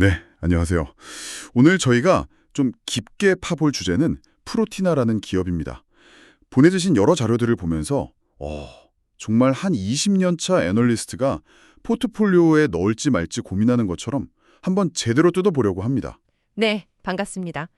네, 안녕하세요. 오늘 저희가 좀 깊게 파볼 주제는 프로티나라는 기업입니다. 보내주신 여러 자료들을 보면서 정말 한 20년 차 애널리스트가 포트폴리오에 넣을지 말지 고민하는 것처럼 한번 제대로 뜯어보려고 합니다. 네, 반갑습니다.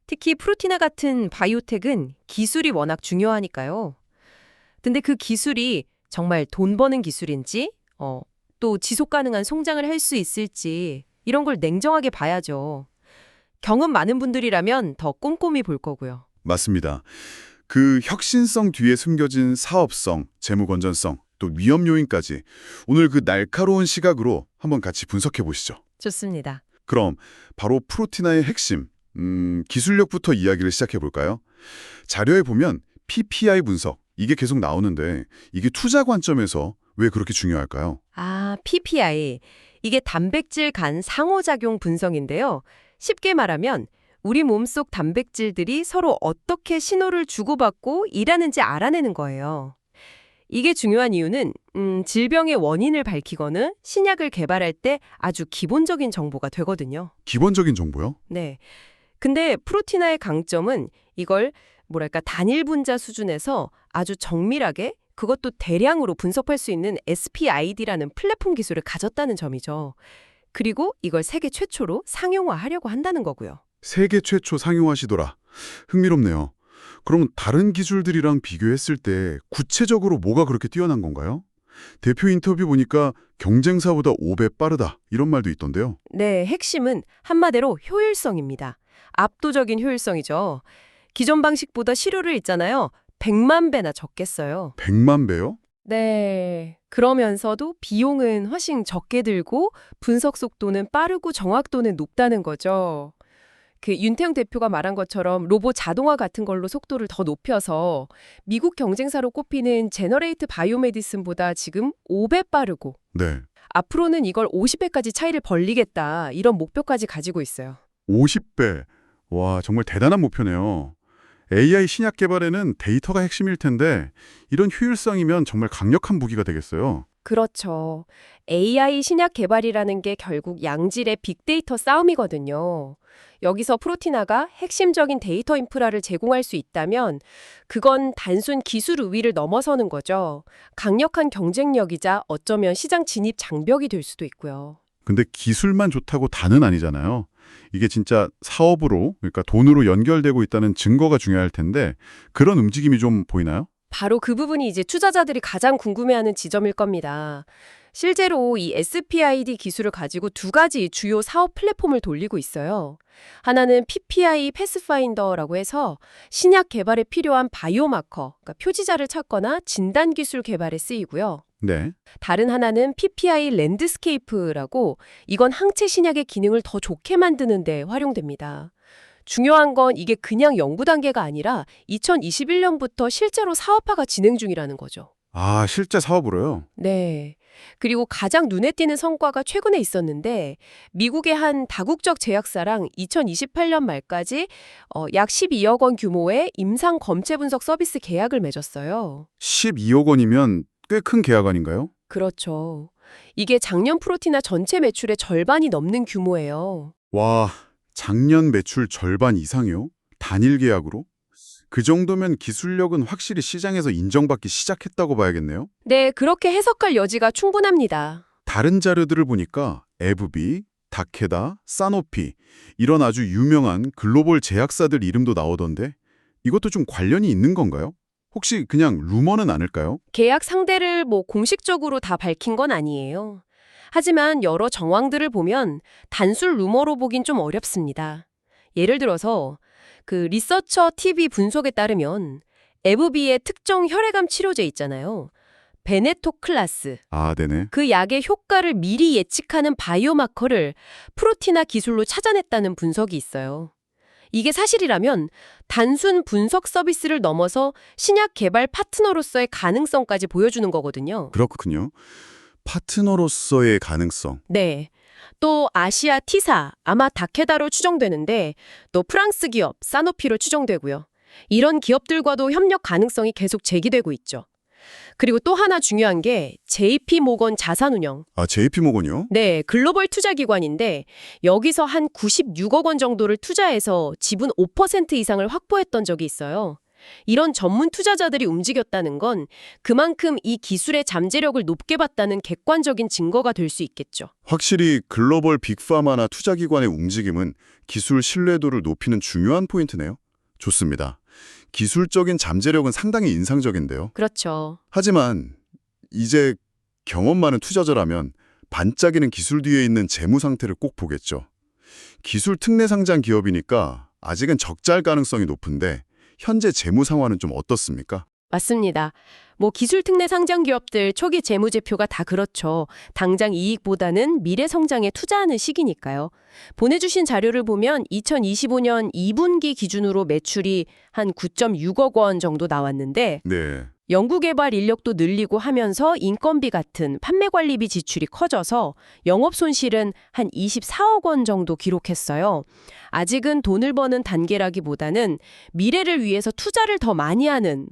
특히 프로티나 같은 바이오텍은 기술이 워낙 중요하니까요. 근데 그 기술이 정말 돈 버는 기술인지, 또 지속 가능한 성장을 할 수 있을지 이런 걸 냉정하게 봐야죠. 경험 많은 분들이라면 더 꼼꼼히 볼 거고요. 맞습니다. 그 혁신성 뒤에 숨겨진 사업성, 재무 건전성, 또 위험 요인까지 오늘 그 날카로운 시각으로 한번 같이 분석해 보시죠. 좋습니다. 그럼 바로 프로티나의 핵심, 기술력부터 이야기를 시작해 볼까요? 자료에 보면 PPI 분석, 이게 계속 나오는데 이게 투자 관점에서 왜 그렇게 중요할까요? PPI. 이게 단백질 간 상호작용 분석인데요. 쉽게 말하면 우리 몸속 단백질들이 서로 어떻게 신호를 주고받고 일하는지 알아내는 거예요. 이게 중요한 이유는 질병의 원인을 밝히거나 신약을 개발할 때 아주 기본적인 정보가 되거든요. 기본적인 정보요? 네. 근데 프로티나의 강점은 이걸 뭐랄까 단일 분자 수준에서 아주 정밀하게 그것도 대량으로 분석할 수 있는 SPID라는 플랫폼 기술을 가졌다는 점이죠. 그리고 이걸 세계 최초로 상용화하려고 한다는 거고요. 세계 최초 상용화시도라. 흥미롭네요. 그럼 다른 기술들이랑 비교했을 때 구체적으로 뭐가 그렇게 뛰어난 건가요? 대표 인터뷰 보니까 경쟁사보다 5배 빠르다 이런 말도 있던데요. 네, 핵심은 한마디로 효율성입니다. 압도적인 효율성이죠. 기존 방식보다 시료를 있잖아요. 100만 배나 적게 써요. 100만 배요? 네. 그러면서도 비용은 훨씬 적게 들고 분석 속도는 빠르고 정확도는 높다는 거죠. 그 윤태영 대표가 말한 것처럼 로봇 자동화 같은 걸로 속도를 더 높여서 미국 경쟁사로 꼽히는 제너레이트 바이오메디슨보다 지금 5배 빠르고 네. 앞으로는 이걸 50배까지 차이를 벌리겠다 이런 목표까지 가지고 있어요. 50배. 와, 정말 대단한 목표네요. AI 신약 개발에는 데이터가 핵심일 텐데 이런 효율성이면 정말 강력한 무기가 되겠어요. 그렇죠. AI 신약 개발이라는 게 결국 양질의 빅데이터 싸움이거든요. 여기서 프로티나가 핵심적인 데이터 인프라를 제공할 수 있다면 그건 단순 기술 우위를 넘어서는 거죠. 강력한 경쟁력이자 어쩌면 시장 진입 장벽이 될 수도 있고요. 근데 기술만 좋다고 다는 아니잖아요. 이게 진짜 사업으로, 그러니까 돈으로 연결되고 있다는 증거가 중요할 텐데 그런 움직임이 좀 보이나요? 바로 그 부분이 이제 투자자들이 가장 궁금해하는 지점일 겁니다. 실제로 이 SPID 기술을 가지고 두 가지 주요 사업 플랫폼을 돌리고 있어요. 하나는 PPI 패스파인더라고 해서 신약 개발에 필요한 바이오마커, 그러니까 표지자를 찾거나 진단 기술 개발에 쓰이고요. 네. 다른 하나는 PPI 랜드스케이프라고 이건 항체 신약의 기능을 더 좋게 만드는 데 활용됩니다. 중요한 건 이게 그냥 연구 단계가 아니라 2021년부터 실제로 사업화가 진행 중이라는 거죠. 아, 실제 사업으로요? 네. 그리고 가장 눈에 띄는 성과가 최근에 있었는데 미국의 한 다국적 제약사랑 2028년 말까지 약 12억 원 규모의 임상 검체 분석 서비스 계약을 맺었어요. 12억 원이면 꽤 큰 계약 아닌가요? 그렇죠. 이게 작년 프로티나 전체 매출의 절반이 넘는 규모예요. 와, 작년 매출 절반 이상이요? 단일 계약으로? 그 정도면 기술력은 확실히 시장에서 인정받기 시작했다고 봐야겠네요. 네, 그렇게 해석할 여지가 충분합니다. 다른 자료들을 보니까 에브비, 다케다, 사노피 이런 아주 유명한 글로벌 제약사들 이름도 나오던데 이것도 좀 관련이 있는 건가요? 혹시 그냥 루머는 아닐까요? 계약 상대를 공식적으로 다 밝힌 건 아니에요. 하지만 여러 정황들을 보면 단순 루머로 보긴 좀 어렵습니다. 예를 들어서 그 리서처 TV 분석에 따르면 에브비의 특정 혈액암 치료제 있잖아요. 베네토클라스. 아, 네네. 그 약의 효과를 미리 예측하는 바이오마커를 프로티나 기술로 찾아냈다는 분석이 있어요. 이게 사실이라면 단순 분석 서비스를 넘어서 신약 개발 파트너로서의 가능성까지 보여주는 거거든요. 그렇군요. 파트너로서의 가능성. 네. 또 아시아 T사, 아마 다케다로 추정되는데 또 프랑스 기업 사노피로 추정되고요. 이런 기업들과도 협력 가능성이 계속 제기되고 있죠. 그리고 또 하나 중요한 게 JP 모건 자산운용. 아, JP모건이요? 네, 글로벌 투자기관인데 여기서 한 96억 원 정도를 투자해서 지분 5% 이상을 확보했던 적이 있어요. 이런 전문 투자자들이 움직였다는 건 그만큼 이 기술의 잠재력을 높게 봤다는 객관적인 증거가 될 수 있겠죠. 확실히 글로벌 빅파마나 투자기관의 움직임은 기술 신뢰도를 높이는 중요한 포인트네요. 좋습니다. 기술적인 잠재력은 상당히 인상적인데요. 그렇죠. 하지만 이제 경험 많은 투자자라면 반짝이는 기술 뒤에 있는 재무 상태를 꼭 보겠죠. 기술 특례 상장 기업이니까 아직은 적잘 가능성이 높은데 현재 재무 상황은 좀 어떻습니까? 맞습니다. 뭐 기술 특례 상장 기업들 초기 재무제표가 다 그렇죠. 당장 이익보다는 미래 성장에 투자하는 시기니까요. 보내주신 자료를 보면 2025년 2분기 기준으로 매출이 한 9.6억 원 정도 나왔는데 네. 연구개발 인력도 늘리고 하면서 인건비 같은 판매관리비 지출이 커져서 영업손실은 한 24억 원 정도 기록했어요. 아직은 돈을 버는 단계라기보다는 미래를 위해서 투자를 더 많이 하는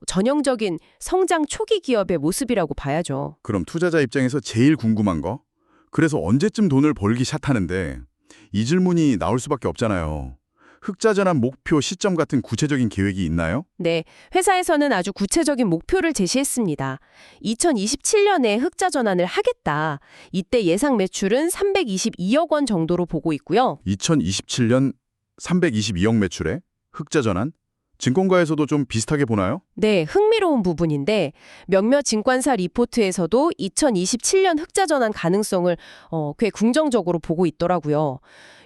전형적인 성장 초기 기업의 모습이라고 봐야죠. 그럼 투자자 입장에서 제일 궁금한 거? 그래서 언제쯤 돈을 벌기 샷하는데 이 질문이 나올 수밖에 없잖아요. 흑자 전환 목표 시점 같은 구체적인 계획이 있나요? 네, 회사에서는 아주 구체적인 목표를 제시했습니다. 2027년에 흑자 전환을 하겠다. 이때 예상 매출은 322억 원 정도로 보고 있고요. 2027년 322억 매출에 흑자 전환? 증권가에서도 좀 비슷하게 보나요? 네, 흥미로운 부분인데 몇몇 증권사 리포트에서도 2027년 흑자 전환 가능성을 꽤 긍정적으로 보고 있더라고요.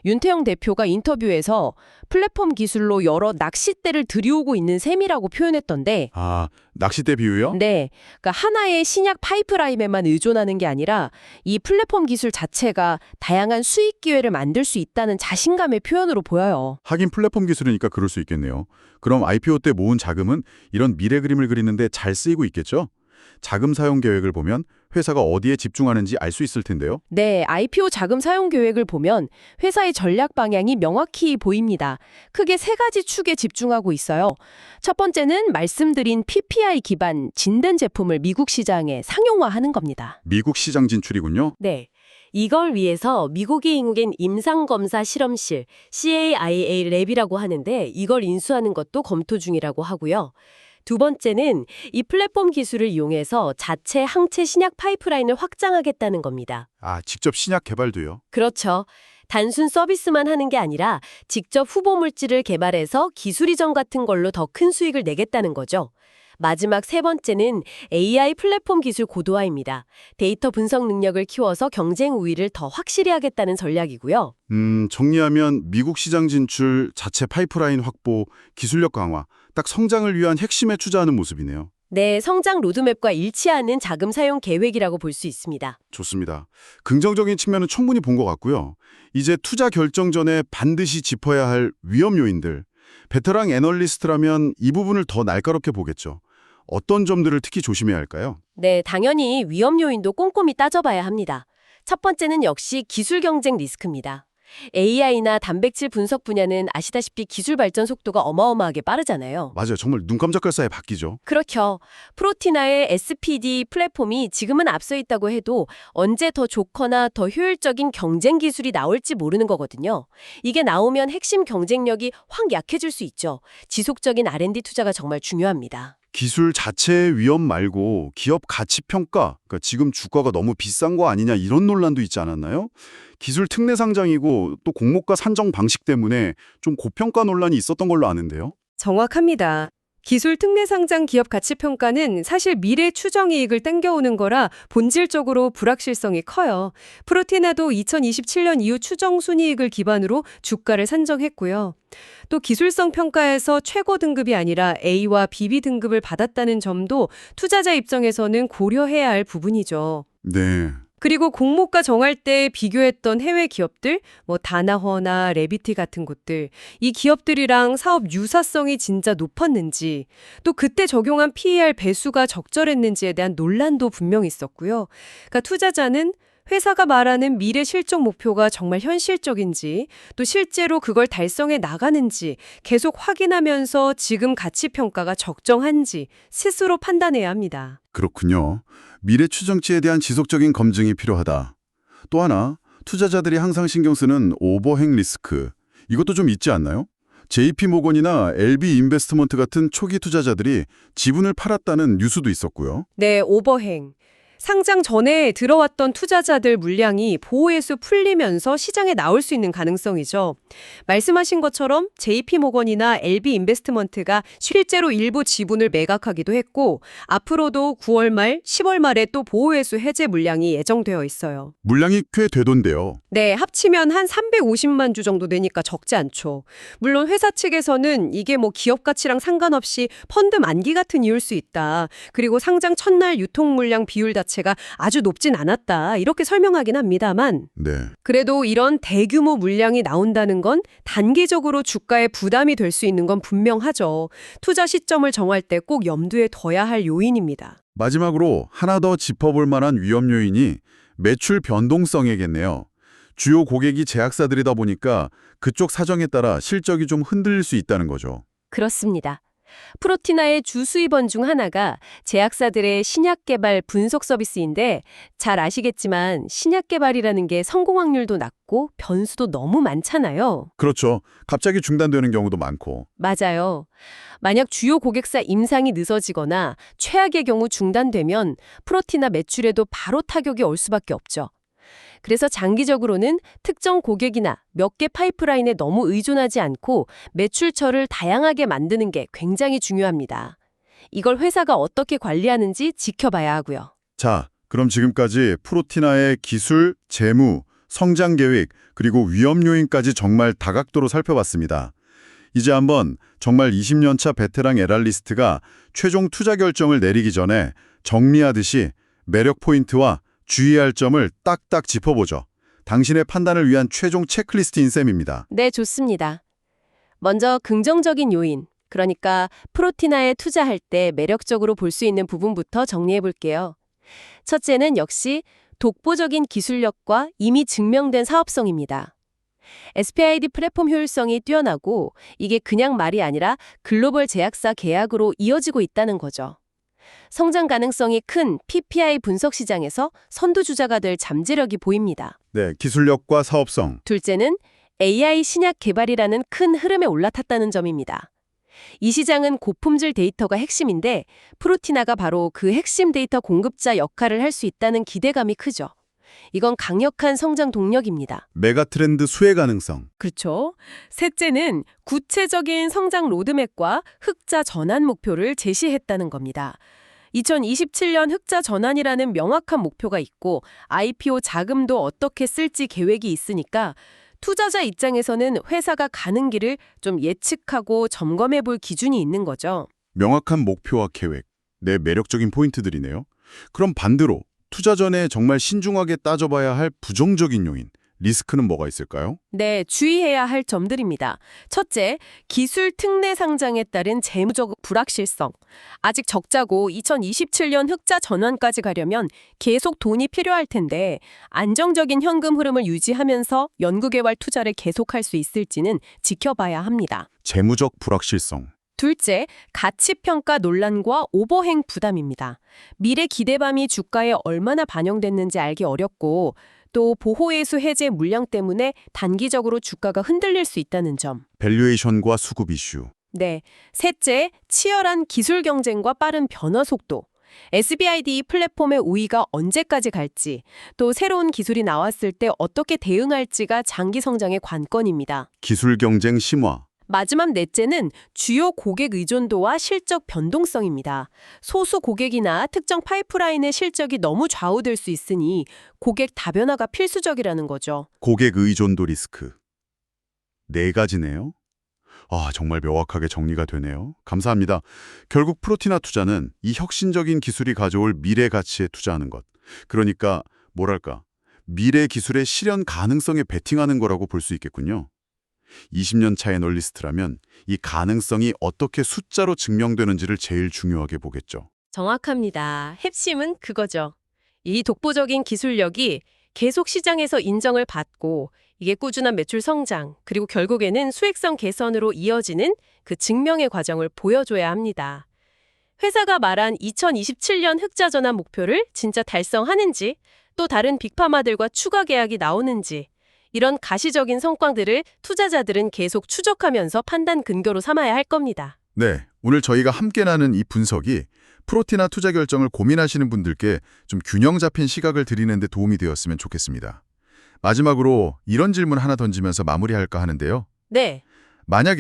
윤태영 대표가 인터뷰에서 플랫폼 기술로 여러 낚싯대를 들이오고 있는 셈이라고 표현했던데 아, 낚싯대 비유요? 네, 그러니까 하나의 신약 파이프라인에만 의존하는 게 아니라 이 플랫폼 기술 자체가 다양한 수익 기회를 만들 수 있다는 자신감의 표현으로 보여요. 하긴 플랫폼 기술이니까 그럴 수 있겠네요. 그럼 IPO 때 모은 자금은 이런 미래 그림을 그리는데 잘 쓰이고 있겠죠? 자금 사용 계획을 보면 회사가 어디에 집중하는지 알 수 있을 텐데요. 네, IPO 자금 사용 계획을 보면 회사의 전략 방향이 명확히 보입니다. 크게 세 가지 축에 집중하고 있어요. 첫 번째는 말씀드린 PPI 기반 진단 제품을 미국 시장에 상용화하는 겁니다. 미국 시장 진출이군요. 네. 이걸 위해서 미국이 인수한 임상검사 실험실 CAIA 랩이라고 하는데 이걸 인수하는 것도 검토 중이라고 하고요. 두 번째는 이 플랫폼 기술을 이용해서 자체 항체 신약 파이프라인을 확장하겠다는 겁니다. 아, 직접 신약 개발도요? 그렇죠. 단순 서비스만 하는 게 아니라 직접 후보 물질을 개발해서 기술 이전 같은 걸로 더 큰 수익을 내겠다는 거죠. 마지막 세 번째는 AI 플랫폼 기술 고도화입니다. 데이터 분석 능력을 키워서 경쟁 우위를 더 확실히 하겠다는 전략이고요. 정리하면 미국 시장 진출, 자체 파이프라인 확보, 기술력 강화, 딱 성장을 위한 핵심에 투자하는 모습이네요. 네, 성장 로드맵과 일치하는 자금 사용 계획이라고 볼 수 있습니다. 좋습니다. 긍정적인 측면은 충분히 본 것 같고요. 이제 투자 결정 전에 반드시 짚어야 할 위험 요인들. 베테랑 애널리스트라면 이 부분을 더 날카롭게 보겠죠. 어떤 점들을 특히 조심해야 할까요? 네, 당연히 위험 요인도 꼼꼼히 따져봐야 합니다. 첫 번째는 역시 기술 경쟁 리스크입니다. AI나 단백질 분석 분야는 아시다시피 기술 발전 속도가 어마어마하게 빠르잖아요. 맞아요. 정말 눈 깜짝할 사이에 바뀌죠. 그렇죠. 프로티나의 SPD 플랫폼이 지금은 앞서 있다고 해도 언제 더 좋거나 더 효율적인 경쟁 기술이 나올지 모르는 거거든요. 이게 나오면 핵심 경쟁력이 확 약해질 수 있죠. 지속적인 R&D 투자가 정말 중요합니다. 기술 자체의 위험 말고 기업 가치 평가, 그러니까 지금 주가가 너무 비싼 거 아니냐 이런 논란도 있지 않았나요? 기술 특례 상장이고 또 공모가 산정 방식 때문에 좀 고평가 논란이 있었던 걸로 아는데요. 정확합니다. 기술 특례 상장 기업 가치 평가는 사실 미래 추정 이익을 땡겨오는 거라 본질적으로 불확실성이 커요. 프로티나도 2027년 이후 추정 순이익을 기반으로 주가를 산정했고요. 또 기술성 평가에서 최고 등급이 아니라 A와 BB 등급을 받았다는 점도 투자자 입장에서는 고려해야 할 부분이죠. 네. 그리고 공모가 정할 때 비교했던 해외 기업들, 다나허나 레비티 같은 곳들, 이 기업들이랑 사업 유사성이 진짜 높았는지, 또 그때 적용한 PER 배수가 적절했는지에 대한 논란도 분명히 있었고요. 그러니까 투자자는 회사가 말하는 미래 실적 목표가 정말 현실적인지, 또 실제로 그걸 달성해 나가는지 계속 확인하면서 지금 가치 평가가 적정한지 스스로 판단해야 합니다. 그렇군요. 미래 추정치에 대한 지속적인 검증이 필요하다. 또 하나, 투자자들이 항상 신경 쓰는 오버행 리스크. 이것도 좀 있지 않나요? JP모건이나 LB인베스트먼트 같은 초기 투자자들이 지분을 팔았다는 뉴스도 있었고요. 네, 오버행. 상장 전에 들어왔던 투자자들 물량이 보호해수 풀리면서 시장에 나올 수 있는 가능성이죠. 말씀하신 것처럼 JP모건이나 LB인베스트먼트가 실제로 일부 지분을 매각하기도 했고 앞으로도 9월 말, 10월 말에 또 보호해수 해제 물량이 예정되어 있어요. 물량이 꽤 되던데요. 네, 합치면 한 350만 주 정도 되니까 적지 않죠. 물론 회사 측에서는 이게 뭐 기업 가치랑 상관없이 펀드 만기 같은 이유일 수 있다. 그리고 상장 첫날 유통 물량 비율 자체가 아주 높진 않았다. 이렇게 설명하긴 합니다만 네. 그래도 이런 대규모 물량이 나온다는 건 단기적으로 주가에 부담이 될 수 있는 건 분명하죠. 투자 시점을 정할 때 꼭 염두에 둬야 할 요인입니다. 마지막으로 하나 더 짚어볼 만한 위험 요인이 매출 변동성이겠네요. 주요 고객이 제약사들이다 보니까 그쪽 사정에 따라 실적이 좀 흔들릴 수 있다는 거죠. 그렇습니다. 프로티나의 주 수입원 중 하나가 제약사들의 신약 개발 분석 서비스인데 잘 아시겠지만 신약 개발이라는 게 성공 확률도 낮고 변수도 너무 많잖아요. 그렇죠. 갑자기 중단되는 경우도 많고. 맞아요. 만약 주요 고객사 임상이 늦어지거나 최악의 경우 중단되면 프로티나 매출에도 바로 타격이 올 수밖에 없죠. 그래서 장기적으로는 특정 고객이나 몇 개 파이프라인에 너무 의존하지 않고 매출처를 다양하게 만드는 게 굉장히 중요합니다. 이걸 회사가 어떻게 관리하는지 지켜봐야 하고요. 자, 그럼 지금까지 프로티나의 기술, 재무, 성장 계획, 그리고 위험 요인까지 정말 다각도로 살펴봤습니다. 이제 한번 정말 20년 차 베테랑 애널리스트가 최종 투자 결정을 내리기 전에 정리하듯이 매력 포인트와 주의할 점을 딱딱 짚어보죠. 당신의 판단을 위한 최종 체크리스트인 셈입니다. 네, 좋습니다. 먼저 긍정적인 요인, 그러니까 프로티나에 투자할 때 매력적으로 볼 수 있는 부분부터 정리해 볼게요. 첫째는 역시 독보적인 기술력과 이미 증명된 사업성입니다. SPID 플랫폼 효율성이 뛰어나고 이게 그냥 말이 아니라 글로벌 제약사 계약으로 이어지고 있다는 거죠. 성장 가능성이 큰 PPI 분석 시장에서 선두주자가 될 잠재력이 보입니다. 네, 기술력과 사업성. 둘째는 AI 신약 개발이라는 큰 흐름에 올라탔다는 점입니다. 이 시장은 고품질 데이터가 핵심인데 프로티나가 바로 그 핵심 데이터 공급자 역할을 할 수 있다는 기대감이 크죠. 이건 강력한 성장 동력입니다. 메가 트렌드 수혜 가능성. 그렇죠. 셋째는 구체적인 성장 로드맵과 흑자 전환 목표를 제시했다는 겁니다. 2027년 흑자 전환이라는 명확한 목표가 있고 IPO 자금도 어떻게 쓸지 계획이 있으니까 투자자 입장에서는 회사가 가는 길을 좀 예측하고 점검해 볼 기준이 있는 거죠. 명확한 목표와 계획. 네, 매력적인 포인트들이네요. 그럼 반대로 투자 전에 정말 신중하게 따져봐야 할 부정적인 요인, 리스크는 뭐가 있을까요? 네, 주의해야 할 점들입니다. 첫째, 기술 특례 상장에 따른 재무적 불확실성. 아직 적자고 2027년 흑자 전환까지 가려면 계속 돈이 필요할 텐데 안정적인 현금 흐름을 유지하면서 연구개발 투자를 계속할 수 있을지는 지켜봐야 합니다. 재무적 불확실성. 둘째, 가치평가 논란과 오버행 부담입니다. 미래 기대감이 주가에 얼마나 반영됐는지 알기 어렵고 또 보호예수 해제 물량 때문에 단기적으로 주가가 흔들릴 수 있다는 점. 밸류에이션과 수급 이슈. 네. 셋째, 치열한 기술 경쟁과 빠른 변화 속도. SBID 플랫폼의 우위가 언제까지 갈지, 또 새로운 기술이 나왔을 때 어떻게 대응할지가 장기 성장의 관건입니다. 기술 경쟁 심화. 마지막 넷째는 주요 고객 의존도와 실적 변동성입니다. 소수 고객이나 특정 파이프라인의 실적이 너무 좌우될 수 있으니 고객 다변화가 필수적이라는 거죠. 고객 의존도 리스크. 네 가지네요. 아, 정말 명확하게 정리가 되네요. 감사합니다. 결국 프로티나 투자는 이 혁신적인 기술이 가져올 미래 가치에 투자하는 것. 그러니까 뭐랄까, 미래 기술의 실현 가능성에 베팅하는 거라고 볼 수 있겠군요. 20년 차 애널리스트라면 이 가능성이 어떻게 숫자로 증명되는지를 제일 중요하게 보겠죠. 정확합니다. 핵심은 그거죠. 이 독보적인 기술력이 계속 시장에서 인정을 받고 이게 꾸준한 매출 성장, 그리고 결국에는 수익성 개선으로 이어지는 그 증명의 과정을 보여줘야 합니다. 회사가 말한 2027년 흑자 전환 목표를 진짜 달성하는지, 또 다른 빅파마들과 추가 계약이 나오는지, 이런 가시적인 성과들을 투자자들은 계속 추적하면서 판단 근거로 삼아야 할 겁니다. 네, 오늘 저희가 함께 나눈 이 분석이 프로티나 투자 결정을 고민하시는 분들께 좀 균형 잡힌 시각을 드리는 데 도움이 되었으면 좋겠습니다. 마지막으로 이런 질문 하나 던지면서 마무리할까 하는데요. 네, 만약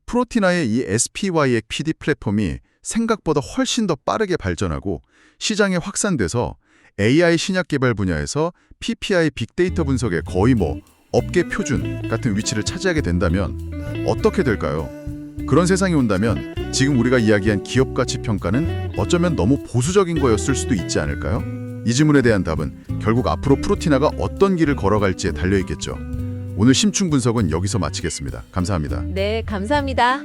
프로티나의 이 SPYX PD 플랫폼이 생각보다 훨씬 더 빠르게 발전하고 시장에 확산돼서 AI 신약 개발 분야에서 PPI 빅데이터 분석의 거의 업계 표준 같은 위치를 차지하게 된다면 어떻게 될까요? 그런 세상이 온다면 지금 우리가 이야기한 기업 가치 평가는 어쩌면 너무 보수적인 거였을 수도 있지 않을까요? 이 질문에 대한 답은 결국 앞으로 프로티나가 어떤 길을 걸어갈지에 달려있겠죠. 오늘 심층 분석은 여기서 마치겠습니다. 감사합니다. 네, 감사합니다.